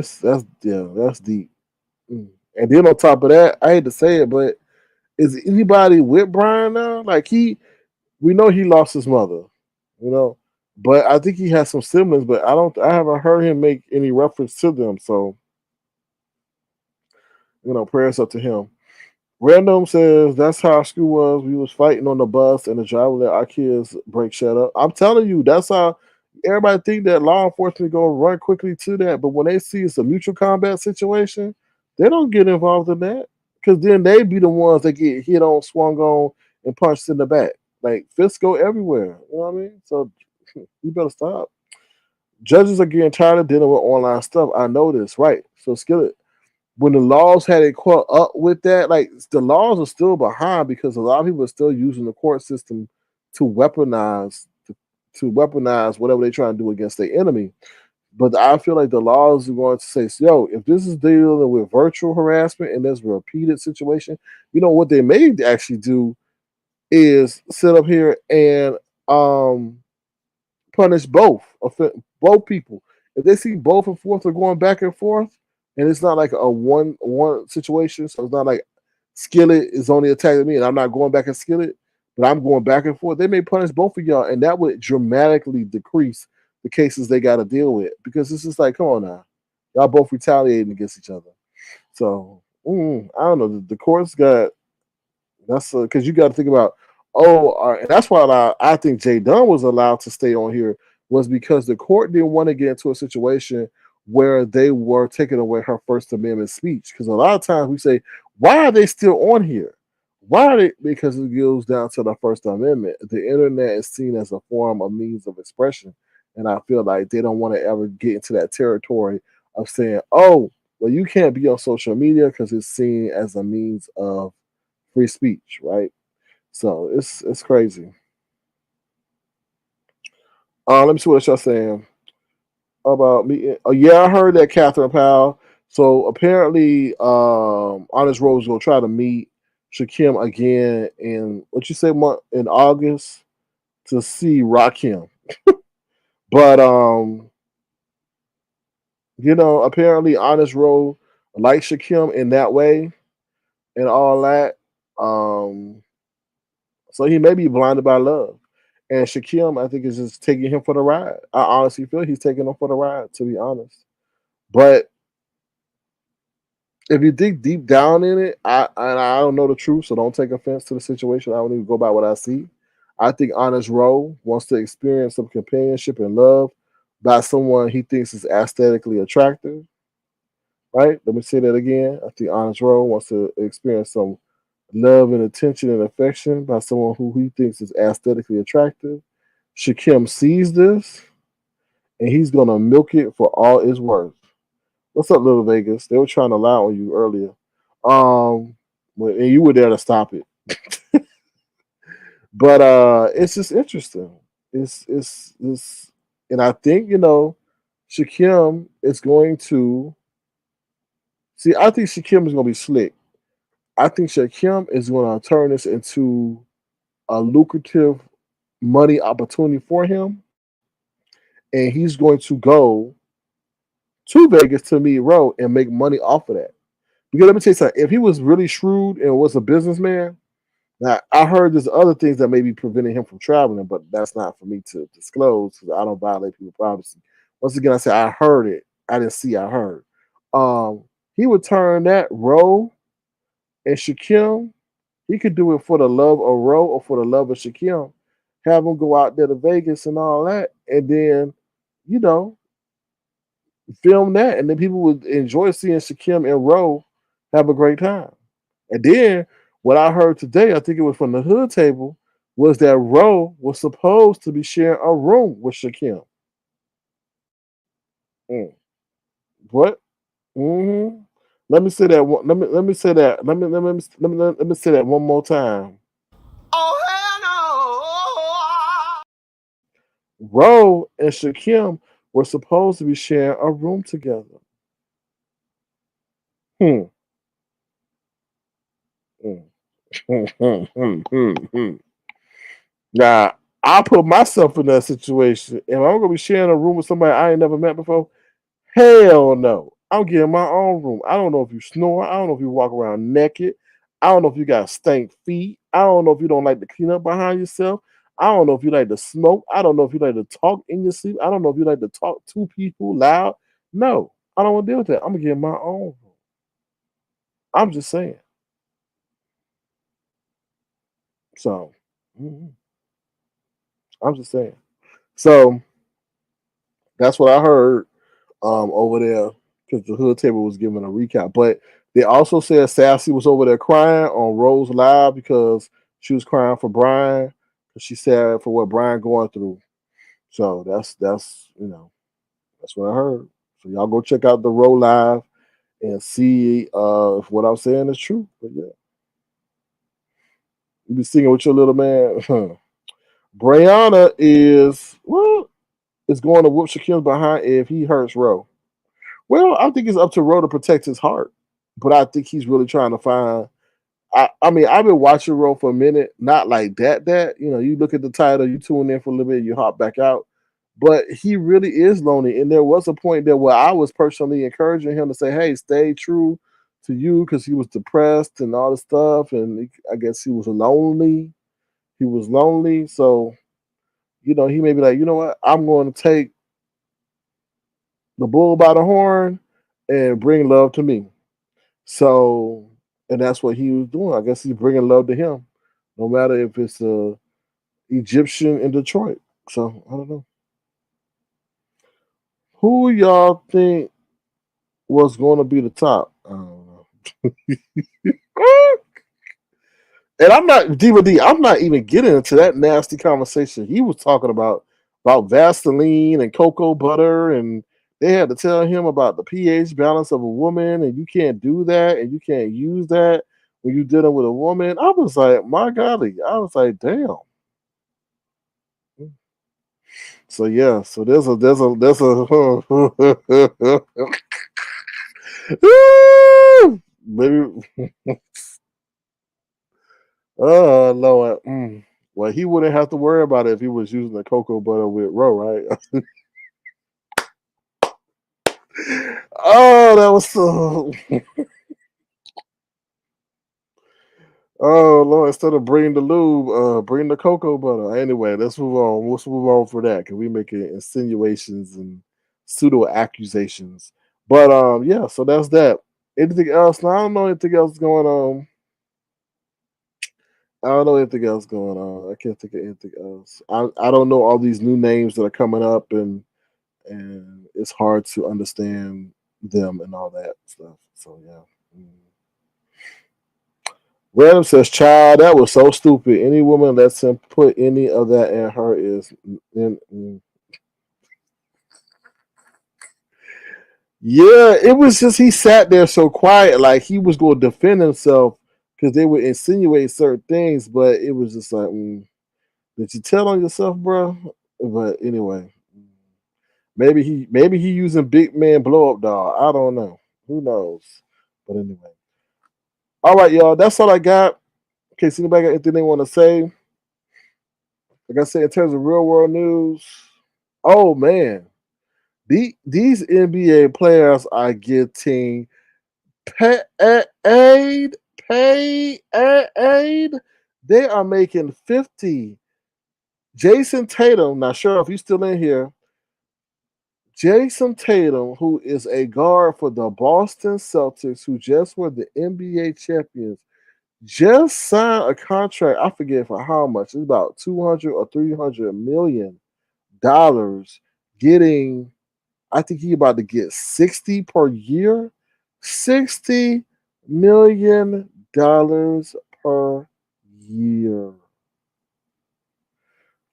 That's deep. And then on top of that, I hate to say it, but is anybody with Brian now? Like we know he lost his mother, you know, but I think he has some siblings, but I haven't heard him make any reference to them. So prayers up to him. Random says that's how our school was. We was fighting on the bus, and the driver let our kids break shut up. I'm telling you, that's how everybody think that law enforcement gonna run quickly to that. But when they see it's a mutual combat situation, they don't get involved in that because then they be the ones that get hit on, swung on, and punched in the back. Like fists go everywhere. You know what I mean? So you better stop. Judges are getting tired of dealing with online stuff. I know this, right? So Skillet, when the laws had it caught up with that, like the laws are still behind because a lot of people are still using the court system to weaponize whatever they're trying to do against their enemy. But I feel like the laws are going to say, yo, if this is dealing with virtual harassment and there's a repeated situation, what they may actually do is sit up here and punish both people. If they see both and forth are going back and forth, and it's not like a one situation, so it's not like Skillet is only attacking me, and I'm not going back at Skillet, but I'm going back and forth. They may punish both of y'all, and that would dramatically decrease the cases they got to deal with because this is like, come on now, y'all both retaliating against each other. So I don't know. The courts got that's because you got to think about. And that's why I think Jay Dunn was allowed to stay on here was because the court didn't want to get into a situation where they were taking away her First Amendment speech. Because a lot of times we say, why are they still on here? Why are they? Because it goes down to the First Amendment. The internet is seen as a form of means of expression, and I feel like they don't want to ever get into that territory of saying, "Oh, well, you can't be on social media because it's seen as a means of free speech," right? So it's crazy. Let me see what y'all saying about me. Oh yeah, I heard that Catherine Powell. So apparently, Honest Rose will try to meet Shakim again in what you say in August to see Rakim. But apparently Honest Rose likes Shakim in that way and all that. Um, So he may be blinded by love. And Shakim, I think, is just taking him for the ride. I honestly feel he's taking him for the ride, to be honest. But if you dig deep down in it, I don't know the truth, so don't take offense to the situation. I don't even go by what I see. I think Honest Rowe wants to experience some companionship and love by someone he thinks is aesthetically attractive. Right? Let me say that again. I think Honest Rowe wants to experience some love and attention and affection by someone who he thinks is aesthetically attractive. Shakim sees this and he's gonna milk it for all it's worth. What's up, Little Vegas? They were trying to lie on you earlier. And you were there to stop it. But it's just interesting. It's and I think, Shakim is going to see, I think Shakim is gonna be slick. I think Shakim is gonna turn this into a lucrative money opportunity for him, and he's going to go to Vegas to meet Roe and make money off of that. Because let me tell you something, if he was really shrewd and was a businessman, now I heard there's other things that may be preventing him from traveling, but that's not for me to disclose because I don't violate people's privacy. Once again, I say I heard it. I didn't see, I heard. Um, he would turn that Roe and Shaquem, he could do it for the love of Roe or for the love of Shaquem. Have him go out there to Vegas and all that, and then, you know, film that, and then people would enjoy seeing Shaquem and Roe have a great time. And then what I heard today, I think it was from the hood table, was that Roe was supposed to be sharing a room with Shaquem. Mm. What? Hmm. Let me say that. Let me say that. Let me say that one more time. Oh, hell Roe and Shaquem were supposed to be sharing a room together. Hmm. Hmm. Hmm. Hmm. Hmm. Hmm. Hmm. Now, I put myself in that situation. If I'm gonna be sharing a room with somebody I ain't never met before, hell no. I'm getting my own room. I don't know if you snore. I don't know if you walk around naked. I don't know if you got stank feet. I don't know if you don't like to clean up behind yourself. I don't know if you like to smoke. I don't know if you like to talk in your sleep. I don't know if you like to talk to people loud. No, I don't want to deal with that. I'm gonna get my own room. I'm just saying. So, mhm, I'm just saying. So that's what I heard over there because the hood table was giving a recap. But they also said Sassy was over there crying on Rose Live because she was crying for Brian. She said for what Brian going through. So that's that's what I heard. So y'all go check out the Roll Live and see if what I'm saying is true. But yeah, you be singing with your little man. Brianna is going to whoop Shaquille behind if he hurts Roe. Well, I think it's up to Roe to protect his heart, but I think he's really trying to find. I mean, I've been watching Roe for a minute, not like that. You look at the title, you tune in for a little bit, you hop back out. But he really is lonely, and there was a point there where I was personally encouraging him to say, "Hey, stay true to you," because he was depressed and all this stuff, and I guess he was lonely. He was lonely, so he may be like, you know what, I'm going to take the bull by the horn and bring love to me. So, and that's what he was doing. I guess he's bringing love to him, no matter if it's a Egyptian in Detroit. So I don't know. Who y'all think was going to be the top? I don't know. And I'm not DVD. I'm not even getting into that nasty conversation he was talking about Vaseline and cocoa butter, and they had to tell him about the pH balance of a woman, and you can't do that, and you can't use that when you're dealing with a woman. I was like, my golly, I was like, damn. So yeah, so there's a maybe. Oh Lord. Well, he wouldn't have to worry about it if he was using the cocoa butter with Roe, right? Oh, that was so. Oh Lord! Instead of bring the lube, bring the cocoa butter. Anyway, let's move on. Let's move on for that because we making insinuations and pseudo accusations. But yeah. So that's that. Anything else? Now, I don't know anything else going on. I don't know anything else going on. I can't think of anything else. I don't know all these new names that are coming up, and it's hard to understand them and all that stuff. So yeah. Random says, "Child, that was so stupid. Any woman lets him put any of that in her is in." Yeah, it was just he sat there so quiet, like he was going to defend himself because they would insinuate certain things, but it was just like, did you tell on yourself, bro? But anyway, maybe he using big man blow up doll. I don't know. Who knows? But anyway, all right, y'all. That's all I got. In case anybody got anything they want to say, like I said, in terms of real world news, oh man, These NBA players are getting paid, paid. They are making 50. Jason Tatum, now sure if you still in here, Jason Tatum, who is a guard for the Boston Celtics, who just were the NBA champions, just signed a contract. I forget for how much. It's about 200 or 300 million dollars. Getting, I think he about to get 60 per year. $60 million per year.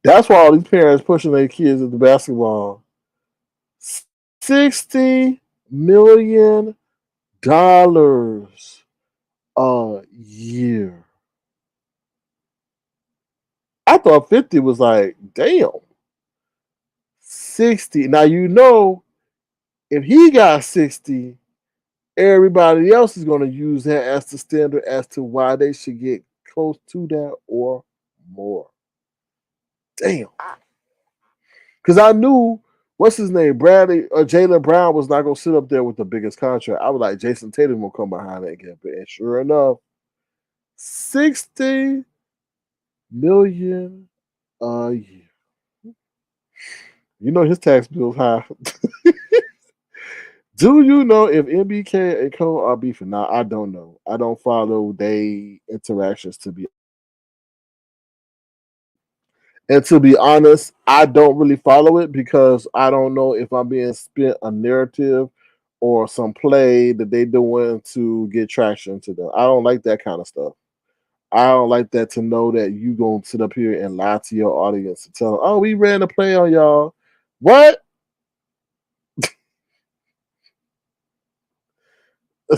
That's why all these parents pushing their kids into basketball. $60 million a year. I thought 50 was like, damn. 60. Now you know if he got 60, everybody else is going to use that as the standard as to why they should get close to that or more. Damn. Because I knew, what's his name, Bradley or Jaylen Brown was not going to sit up there with the biggest contract. I was like, Jason Tatum will come behind that gap. And sure enough, 60 million a year. You know his tax bill's high. Do you know if MBK and Cole are beefing? Now, I don't know. I don't follow they interactions to be. And to be honest, I don't really follow it because I don't know if I'm being spent a narrative or some play that they doing to get traction to them. I don't like that kind of stuff. I don't like that to know that you gonna sit up here and lie to your audience and tell them, "Oh, we ran a play on y'all." What? I'm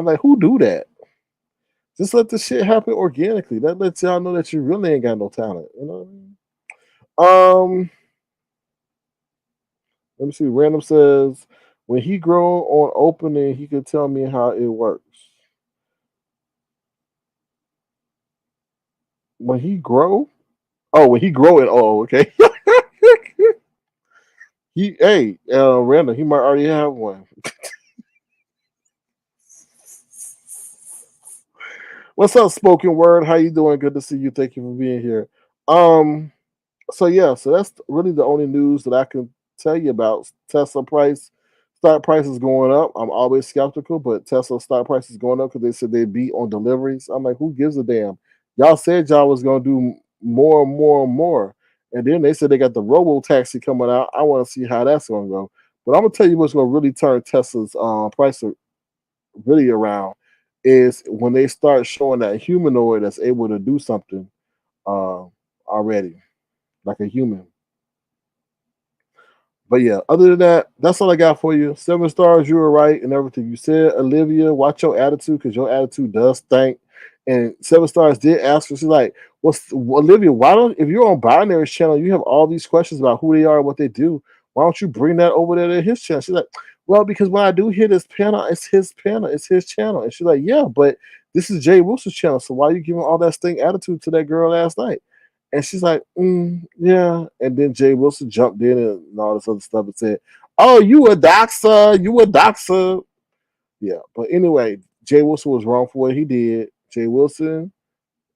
like, who do that? Just let the shit happen organically. That lets y'all know that you really ain't got no talent. You know what I mean? Let me see. Random says when he grow on opening, he could tell me how it works. When he grow? Oh, when he grow it. Oh, okay. Random. He might already have one. What's up, spoken word? How you doing? Good to see you. Thank you for being here. Um, so that's really the only news that I can tell you about. Tesla stock price is going up. I'm always skeptical, but Tesla stock price is going up because they said they beat on deliveries. I'm like, who gives a damn? Y'all said y'all was gonna do more and more and more, and then they said they got the robo taxi coming out. I want to see how that's gonna go. But I'm gonna tell you what's gonna really turn Tesla's price really around is when they start showing that humanoid that's able to do something uh, already, like a human. But yeah, other than that, that's all I got for you. 7 stars, you were right and everything you said. Olivia, watch your attitude because your attitude does stink. And 7 stars did ask her, she's like, Olivia, why don't, if you're on Binary's channel, you have all these questions about who they are and what they do. Why don't you bring that over there to his channel? She's like, well, because when I do hit his panel, it's his panel, it's his channel. And she's like, yeah, but this is Jay Wilson's channel. So why are you giving all that stink attitude to that girl last night? And she's like, yeah. And then Jay Wilson jumped in and all this other stuff and said, oh, you a doxer. You a doxer. Yeah. But anyway, Jay Wilson was wrong for what he did. Jay Wilson,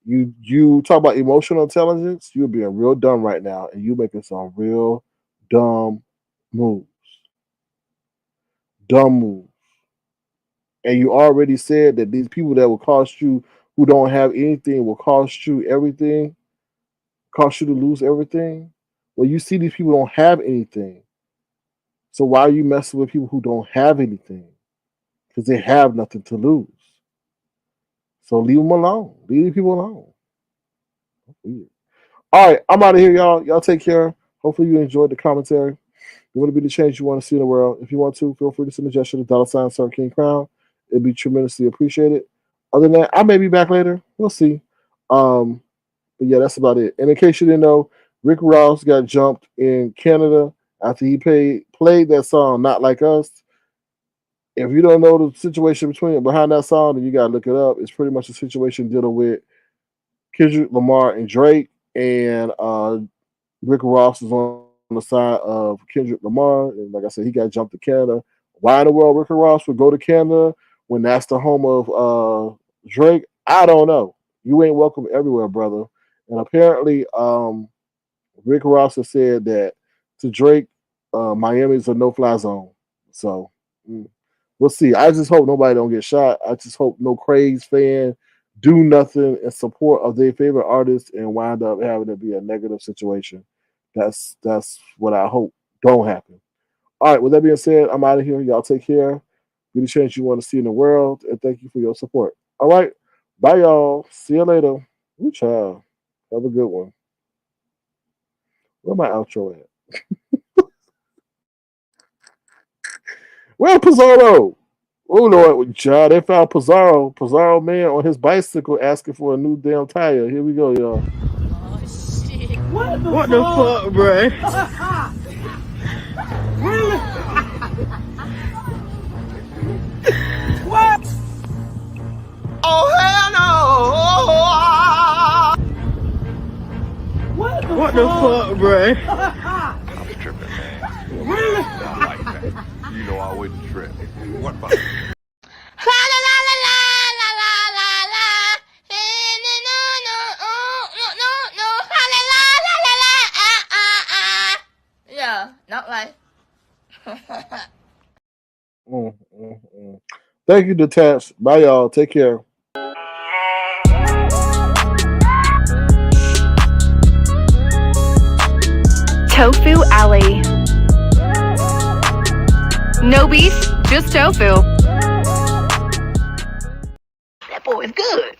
you talk about emotional intelligence, you're being real dumb right now. And you making some real dumb moves. Dumb moves. And you already said that these people that will cost you who don't have anything will cost you everything, cost you to lose everything. Well, you see these people don't have anything. So why are you messing with people who don't have anything? Because they have nothing to lose. So leave them alone. Leave these people alone. Weird. All right, I'm out of here, y'all. Y'all take care. Hopefully you enjoyed the commentary. You want to be the change you want to see in the world. If you want to, feel free to send a gesture to $ Sir King Crown. It'd be tremendously appreciated. Other than that, I may be back later. We'll see. But yeah, that's about it. And in case you didn't know, Rick Ross got jumped in Canada after he played that song "Not Like Us." If you don't know the situation behind that song, then you gotta look it up. It's pretty much a situation dealing with Kendrick Lamar and Drake, and Rick Ross is on on the side of Kendrick Lamar, and like I said, he got jumped to Canada. Why in the world Rick Ross would go to Canada when that's the home of Drake? I don't know. You ain't welcome everywhere, brother. And apparently, Rick Ross has said that to Drake, Miami is a no-fly zone. So we'll see. I just hope nobody don't get shot. I just hope no craze fan do nothing in support of their favorite artist and wind up having to be a negative situation. That's what I hope don't happen. All right, with that being said, I'm out of here. Y'all take care. Be the change you want to see in the world, and thank you for your support. All right, bye, y'all. See you later. Ooh, child. Have a good one. Where my outro at? Where Pizarro? Oh Lord, child, they found Pizarro. Pizarro man on his bicycle asking for a new damn tire. Here we go, y'all. What the fuck, bro? Really? What? Oh hell no! What the fuck, bro? I'm tripping, man. Really? Not like that. You know I wouldn't trip. What about Yeah, not like. Thank you, Detached. Bye, y'all. Take care. Tofu Alley. No beef, just tofu. That boy is good.